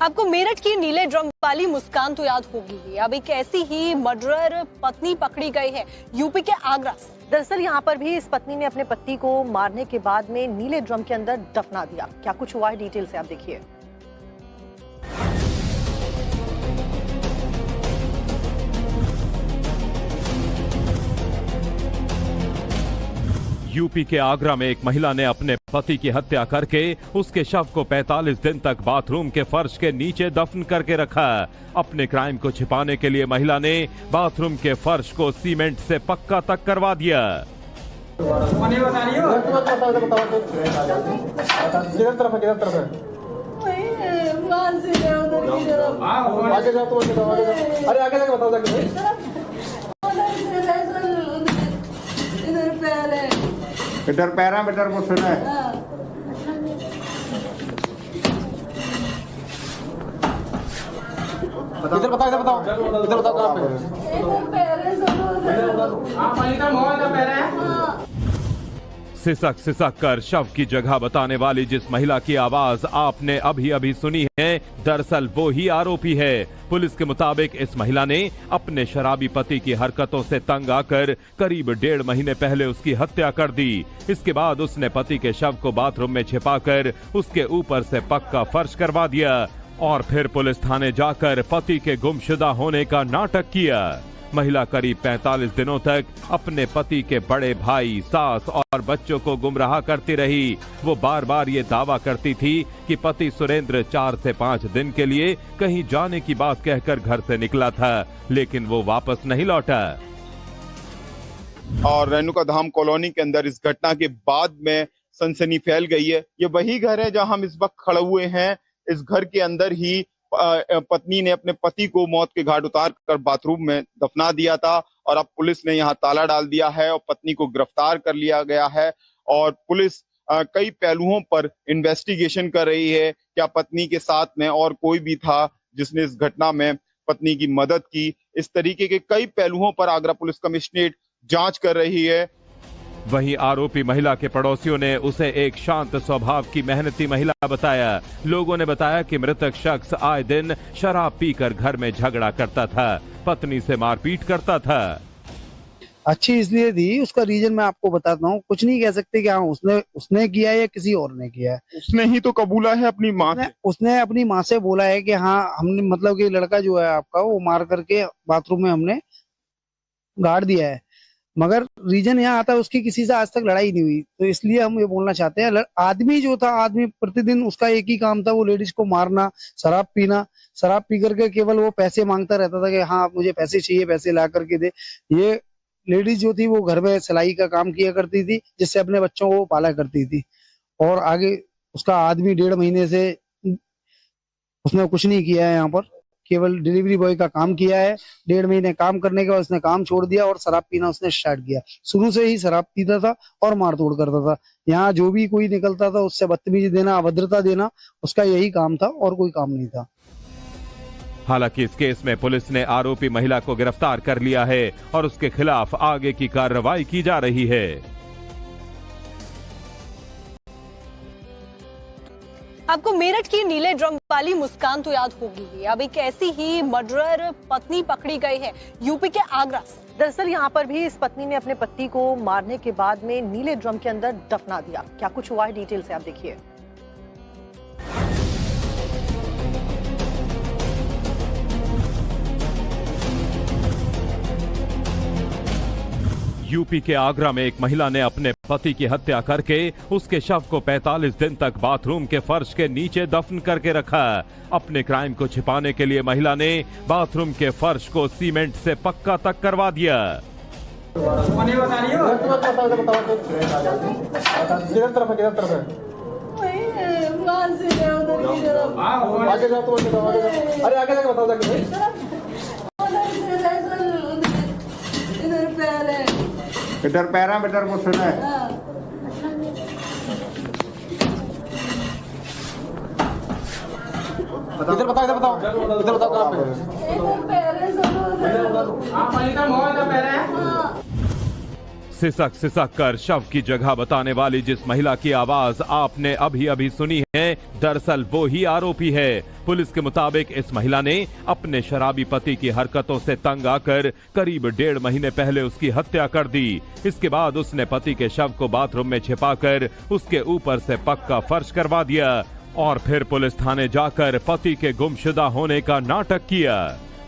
आपको मेरठ की नीले ड्रम वाली मुस्कान तो याद होगी। अब एक ऐसी ही मर्डरर पत्नी पकड़ी गई है यूपी के आगरा से। दरअसल यहाँ पर भी इस पत्नी ने अपने पति को मारने के बाद में नीले ड्रम के अंदर दफना दिया। क्या कुछ हुआ है डिटेल से आप देखिए। यूपी के आगरा में एक महिला ने अपने पति की हत्या करके उसके शव को 45 दिन तक बाथरूम के फर्श के नीचे दफन करके रखा। अपने क्राइम को छिपाने के लिए महिला ने बाथरूम के फर्श को सीमेंट से पक्का तक करवा दिया। इधर पैरा बेटर को सुना है। इधर बताओ कहाँ पे। सिसक सिसक कर शव की जगह बताने वाली जिस महिला की आवाज आपने अभी अभी सुनी है, दरअसल वो ही आरोपी है। पुलिस के मुताबिक इस महिला ने अपने शराबी पति की हरकतों से तंग आकर करीब 1.5 महीने पहले उसकी हत्या कर दी। इसके बाद उसने पति के शव को बाथरूम में छिपाकर उसके ऊपर से पक्का फर्श करवा दिया और फिर पुलिस थाने जाकर पति के गुमशुदा होने का नाटक किया। महिला करीब 45 दिनों तक अपने पति के बड़े भाई, सास और बच्चों को गुमराह करती रही। वो बार बार ये दावा करती थी कि पति सुरेंद्र 4 से 5 दिन के लिए कहीं जाने की बात कहकर घर से निकला था, लेकिन वो वापस नहीं लौटा। और रेणुका धाम कॉलोनी के अंदर इस घटना के बाद में सनसनी फैल गई है। ये वही घर है जहां हम इस वक्त खड़े हुए हैं। इस घर के अंदर ही पत्नी ने अपने पति को मौत के घाट उतार कर बाथरूम में दफना दिया था और अब पुलिस ने यहाँ ताला डाल दिया है और पत्नी को गिरफ्तार कर लिया गया है। और पुलिस कई पहलुओं पर इन्वेस्टिगेशन कर रही है। क्या पत्नी के साथ में और कोई भी था जिसने इस घटना में पत्नी की मदद की? इस तरीके के कई पहलुओं पर आगरा पुलिस कमिश्नरेट जांच कर रही है। वहीं आरोपी महिला के पड़ोसियों ने उसे एक शांत स्वभाव की मेहनती महिला बताया। लोगों ने बताया कि मृतक शख्स आए दिन शराब पीकर घर में झगड़ा करता था, पत्नी से मारपीट करता था। अच्छी इसलिए थी, उसका रीजन मैं आपको बताता हूँ। कुछ नहीं कह सकते कि हाँ उसने किया है या किसी और ने किया है। उसने ही तो कबूला है अपनी माँ से। उसने अपनी माँ से बोला है कि हाँ हमने मतलब कि लड़का जो है आपका वो मार करके बाथरूम में हमने गाड़ दिया है, मगर रीजन यहाँ आता है उसकी किसी से आज तक लड़ाई नहीं हुई। तो इसलिए हम ये बोलना चाहते हैं, आदमी जो था, आदमी प्रतिदिन उसका एक ही काम था, वो लेडीज को मारना, शराब पीना, शराब पी करके केवल वो पैसे मांगता रहता था कि हाँ मुझे पैसे चाहिए, पैसे ला करके दे। ये लेडीज जो थी वो घर में सिलाई का काम किया करती थी, जिससे अपने बच्चों को पाला करती थी। और आगे उसका आदमी 1.5 महीने से उसने कुछ नहीं किया है, यहाँ पर केवल डिलीवरी बॉय का काम किया है। 1.5 महीने काम करने के बाद उसने काम छोड़ दिया और शराब पीना उसने स्टार्ट किया। शुरू से ही शराब पीता था और मारतोड़ करता था। यहाँ जो भी कोई निकलता था उससे बदतमीजी देना, अभद्रता देना, उसका यही काम था और कोई काम नहीं था। हालांकि इस केस में पुलिस ने आरोपी महिला को गिरफ्तार कर लिया है और उसके खिलाफ आगे की कार्रवाई की जा रही है। आपको मेरठ की नीले ड्रम वाली मुस्कान तो याद होगी। अब एक ऐसी ही मर्डरर पत्नी पकड़ी गई है यूपी के आगरा से। दरअसल यहाँ पर भी इस पत्नी ने अपने पति को मारने के बाद में नीले ड्रम के अंदर दफना दिया। क्या कुछ हुआ है डिटेल से आप देखिए। यूपी के आगरा में एक महिला ने अपने पति की हत्या करके उसके शव को 45 दिन तक बाथरूम के फर्श के नीचे दफन करके रखा। अपने क्राइम को छिपाने के लिए महिला ने बाथरूम के फर्श को सीमेंट से पक्का तक करवा दिया। इधर पैरा बेटर को सुना है। इधर बताओ कहाँ पे। सिसक सिसक कर शव की जगह बताने वाली जिस महिला की आवाज आपने अभी अभी सुनी है, दरअसल वो ही आरोपी है। पुलिस के मुताबिक इस महिला ने अपने शराबी पति की हरकतों से तंग आकर करीब 1.5 महीने पहले उसकी हत्या कर दी। इसके बाद उसने पति के शव को बाथरूम में छिपाकर उसके ऊपर से पक्का फर्श करवा दिया और फिर पुलिस थाने जाकर पति के गुमशुदा होने का नाटक किया।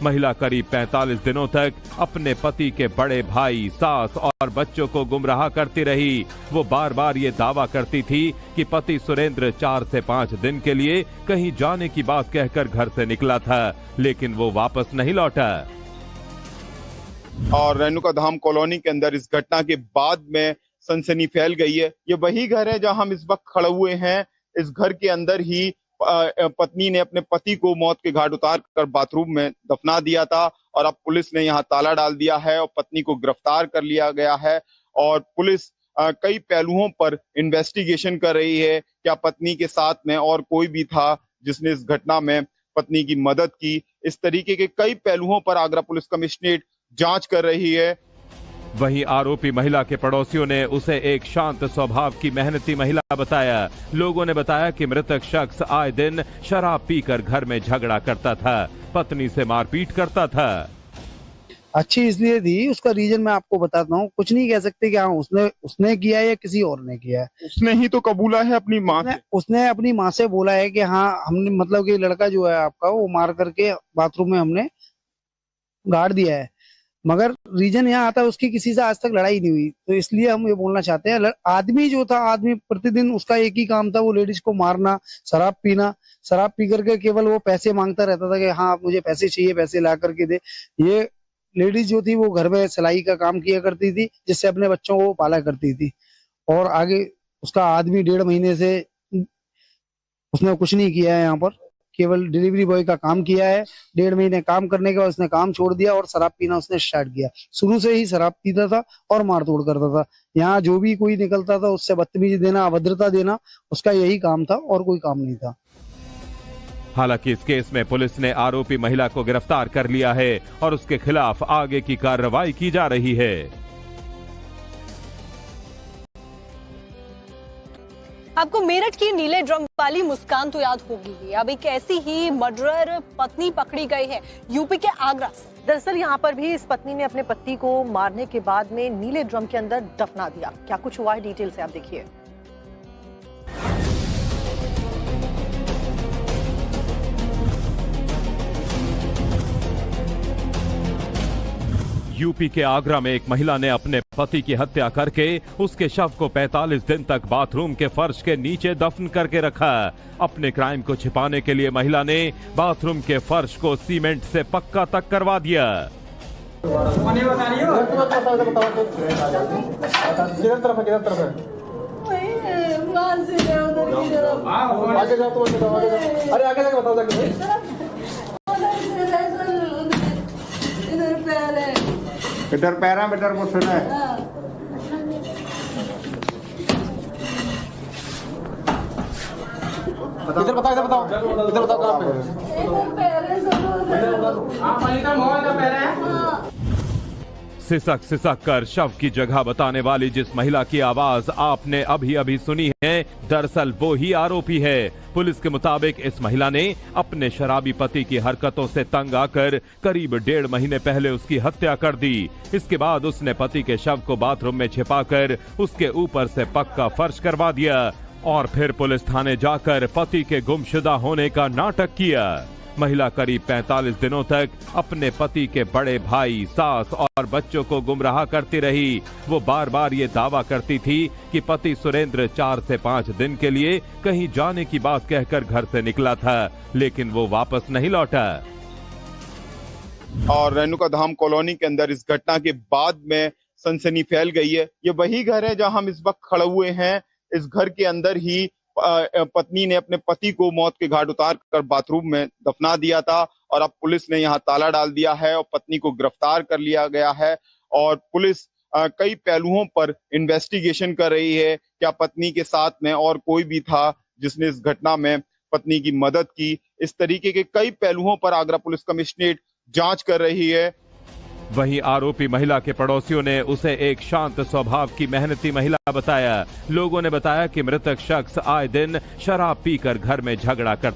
महिला करीब 45 दिनों तक अपने पति के बड़े भाई, सास और बच्चों को गुमराह करती रही। वो बार बार ये दावा करती थी कि पति सुरेंद्र 4 से 5 दिन के लिए कहीं जाने की बात कहकर घर से निकला था, लेकिन वो वापस नहीं लौटा। और रेणुका धाम कॉलोनी के अंदर इस घटना के बाद में सनसनी फैल गई है। ये वही घर है जहां हम इस वक्त खड़े हुए हैं। इस घर के अंदर ही पत्नी ने अपने पति को मौत के घाट उतार कर बाथरूम में दफना दिया था और अब पुलिस ने यहां ताला डाल दिया है और पत्नी को गिरफ्तार कर लिया गया है। और पुलिस कई पहलुओं पर इन्वेस्टिगेशन कर रही है। क्या पत्नी के साथ में और कोई भी था जिसने इस घटना में पत्नी की मदद की? इस तरीके के कई पहलुओं पर आगरा पुलिस कमिश्नरेट जांच कर रही है। वहीं आरोपी महिला के पड़ोसियों ने उसे एक शांत स्वभाव की मेहनती महिला बताया। लोगों ने बताया कि मृतक शख्स आए दिन शराब पीकर घर में झगड़ा करता था, पत्नी से मारपीट करता था। अच्छी इसलिए थी, उसका रीजन मैं आपको बताता हूँ। कुछ नहीं कह सकते कि हाँ उसने किया है या किसी और ने किया है। उसने ही तो कबूला है अपनी माँ से। उसने अपनी माँ से बोला है कि हाँ हमने मतलब कि लड़का जो है आपका वो मार करके बाथरूम में हमने गाड़ दिया है, मगर रीजन यहाँ आता है उसकी किसी से आज तक लड़ाई नहीं हुई। तो इसलिए हम ये बोलना चाहते हैं, आदमी जो था, आदमी प्रतिदिन उसका एक ही काम था, वो लेडीज को मारना, शराब पीना, शराब पी करके केवल वो पैसे मांगता रहता था कि हाँ मुझे पैसे चाहिए, पैसे ला करके दे। ये लेडीज जो थी वो घर में सिलाई का काम किया करती थी, जिससे अपने बच्चों को पाला करती थी। और आगे उसका आदमी 1.5 महीने से उसने कुछ नहीं किया है, यहाँ पर केवल डिलीवरी बॉय का काम किया है। 1.5 महीने काम करने के बाद उसने काम छोड़ दिया और शराब पीना उसने स्टार्ट किया। शुरू से ही शराब पीता था और मारतोड़ करता था। यहाँ जो भी कोई निकलता था उससे बदतमीजी देना, अभद्रता देना, उसका यही काम था और कोई काम नहीं था। हालांकि इस केस में पुलिस ने आरोपी महिला को गिरफ्तार कर लिया है और उसके खिलाफ आगे की कार्रवाई की जा रही है। आपको मेरठ की नीले ड्रम वाली मुस्कान तो याद होगी ही। अब एक ऐसी ही मर्डरर पत्नी पकड़ी गई है यूपी के आगरा से। दरअसल यहाँ पर भी इस पत्नी ने अपने पति को मारने के बाद में नीले ड्रम के अंदर दफना दिया। क्या कुछ हुआ है डिटेल से आप देखिए। यूपी के आगरा में एक महिला ने अपने पति की हत्या करके उसके शव को 45 दिन तक बाथरूम के फर्श के नीचे दफन करके रखा। अपने क्राइम को छिपाने के लिए महिला ने बाथरूम के फर्श को सीमेंट से पक्का तक करवा दिया। इधर पैरा बेटर को सुना है। इधर बताओ कहाँ पे। सिसक सिसक कर शव की जगह बताने वाली जिस महिला की आवाज आपने अभी अभी सुनी है, दरअसल वो ही आरोपी है। पुलिस के मुताबिक इस महिला ने अपने शराबी पति की हरकतों से तंग आकर करीब 1.5 महीने पहले उसकी हत्या कर दी। इसके बाद उसने पति के शव को बाथरूम में छिपाकर उसके ऊपर से पक्का फर्श करवा दिया और फिर पुलिस थाने जाकर पति के गुमशुदा होने का नाटक किया। महिला करीब 45 दिनों तक अपने पति के बड़े भाई, सास और बच्चों को गुमराह करती रही। वो बार बार ये दावा करती थी कि पति सुरेंद्र 4 से 5 दिन के लिए कहीं जाने की बात कहकर घर से निकला था, लेकिन वो वापस नहीं लौटा। और रेणुका धाम कॉलोनी के अंदर इस घटना के बाद में सनसनी फैल गई है। ये वही घर है जहां हम इस वक्त खड़े हुए हैं। इस घर के अंदर ही पत्नी ने अपने पति को मौत के घाट उतार कर बाथरूम में दफना दिया था और अब पुलिस ने यहां ताला डाल दिया है और पत्नी को गिरफ्तार कर लिया गया है। और पुलिस कई पहलुओं पर इन्वेस्टिगेशन कर रही है। क्या पत्नी के साथ में और कोई भी था जिसने इस घटना में पत्नी की मदद की? इस तरीके के कई पहलुओं पर आगरा पुलिस कमिश्नरेट जांच कर रही है। वहीं आरोपी महिला के पड़ोसियों ने उसे एक शांत स्वभाव की मेहनती महिला बताया। लोगों ने बताया कि मृतक शख्स आए दिन शराब पीकर घर में झगड़ा करता